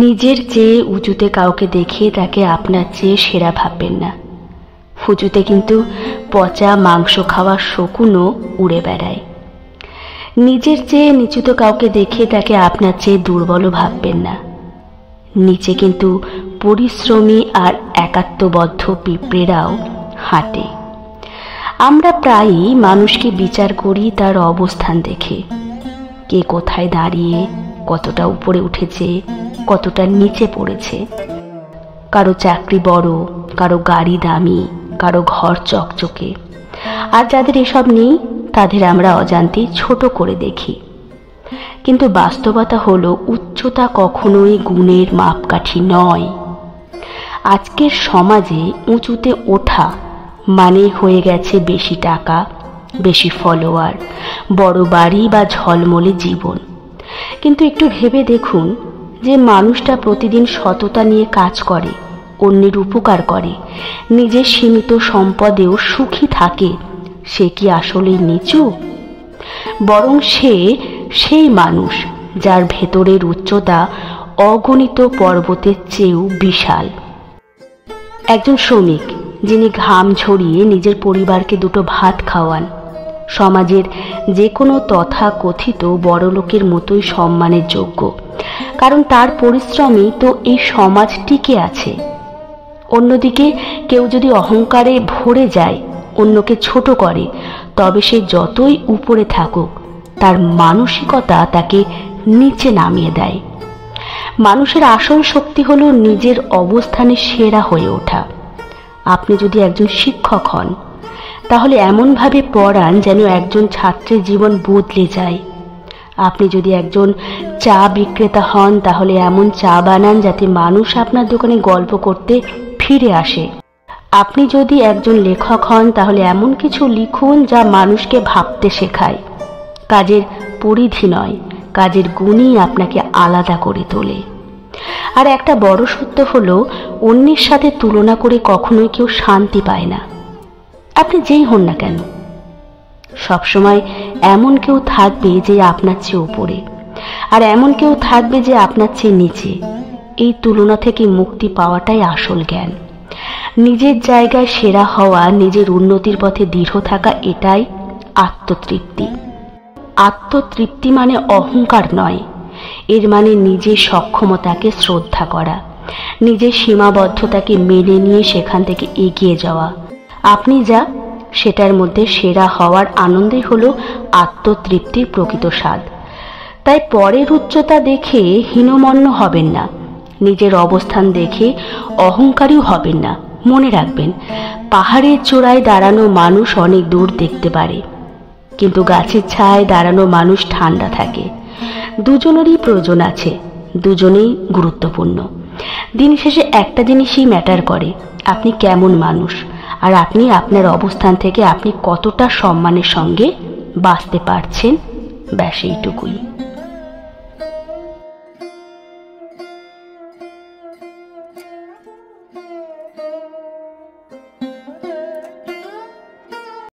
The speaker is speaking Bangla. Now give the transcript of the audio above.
নিজের চেয়ে উঁচুতে কাউকে দেখে তাকে আপনার চেয়ে সেরা ভাববেন না। উঁচুতে কিন্তু পচা মাংস খাওয়া শকুনও উড়ে বেড়ায়। নিজের চেয়ে নিচুতে কাউকে দেখে তাকে আপনার চেয়ে দুর্বলও ভাববেন না। নিচে কিন্তু পরিশ্রমী আর একাত্মবদ্ধ পিঁপড়েরাও হাঁটে। আমরা প্রায়ই মানুষকে বিচার করি তার অবস্থান দেখে, কে কোথায় দাঁড়িয়ে, কতটা উপরে উঠেছে, কতটা নিচে পড়েছে। কারো চাকরি বড়, কারো গাড়ি দামি, কারো ঘর চকচকে। আর যাদের এসব নেই তাদের আমরা অজান্তেই ছোট করে দেখি। কিন্তু বাস্তবতা হলো উচ্চতা কখনোই গুণের মাপকাঠি নয়। আজকের সমাজে উঁচুতে ওঠা মানে হয়ে গেছে বেশি টাকা, বেশি ফলোয়ার, বড় বাড়ি বা ঝলমলে জীবন। কিন্তু একটু ভেবে দেখুন যে মানুষটা প্রতিদিন সততা নিয়ে কাজ করে, অন্যের উপকার করে, নিজের সীমিত সম্পদেও সুখী থাকে, সে কি আসলেই নিচু? বরং সে সেই মানুষ যার ভেতরের উচ্চতা অগণিত পর্বতের চেয়েও বিশাল। একজন শ্রমিক যিনি ঘাম ঝরিয়ে নিজের পরিবারকে দুটো ভাত খাওয়ান, সমাজের যে কোনো তথাকথিত বড়লোকের মতোই সম্মানের যোগ্য, কারণ তার পরিশ্রমই তো এই সমাজ টিকে আছে। অন্যদিকে কেউ যদি অহংকারে ভরে যায়, অন্যকে ছোট করে, তবে সে যতই উপরে থাকুক তার মানসিকতা তাকে নিচে নামিয়ে দেয়। মানুষের আসল শক্তি হলো নিজের অবস্থানে সেরা হয়ে ওঠা। আপনি যদি একজন শিক্ষক হন তাহলে এমনভাবে পড়ান যেন একজন ছাত্রের জীবন বদলে যায়। আপনি যদি একজন চা বিক্রেতা হন তাহলে এমন চা বানান যাতে মানুষ আপনার দোকানে গল্প করতে ফিরে আসে। আপনি যদি একজন লেখক হন তাহলে এমন কিছু লিখুন যা মানুষকে ভাবতে শেখায়। কাজের পরিধি নয়, কাজের গুণই আপনাকে আলাদা করে তোলে। আর একটা বড় সত্য হলো, অন্যের সাথে তুলনা করে কখনোই কেউ শান্তি পায় না। আপনি যেই হন না কেন, সবসময় এমন কেউ থাকবে যে আপনার চেয়ে উপরে, আর এমন কেউ থাকবে যে আপনার চেয়ে নিচে। এই তুলনা থেকে মুক্তি পাওয়াটাই আসল জ্ঞান। নিজের জায়গায় সেরা হওয়া, নিজের উন্নতির পথে দৃঢ় থাকা, এটাই আত্মতৃপ্তি। আত্মতৃপ্তি মানে অহংকার নয়, এর মানে নিজের সক্ষমতাকে শ্রদ্ধা করা, নিজের সীমাবদ্ধতাকে মেনে নিয়ে সেখান থেকে এগিয়ে যাওয়া। আপনি যা, সেটার মধ্যে সেরা হওয়ার আনন্দই হলো আত্মতৃপ্তির প্রকৃত স্বাদ। তাই পরের উচ্চতা দেখে হীনমন্য হবেন না, নিজের অবস্থান দেখে অহংকারীও হবেন না। মনে রাখবেন, পাহাড়ের চূড়ায় দাঁড়ানো মানুষ অনেক দূর দেখতে পারে, কিন্তু গাছের ছায়ায় দাঁড়ানো মানুষ ঠান্ডা থাকে। দুজনেরই প্রয়োজন আছে, দুজনেই গুরুত্বপূর্ণ। দিন শেষে একটা জিনিসই ম্যাটার করে, আপনি কেমন মানুষ, আর আপনি আপনার অবস্থান থেকে আপনি কতটা সম্মানের সঙ্গে বাঁচতে পারছেন, ব্যাস এইটুকুই।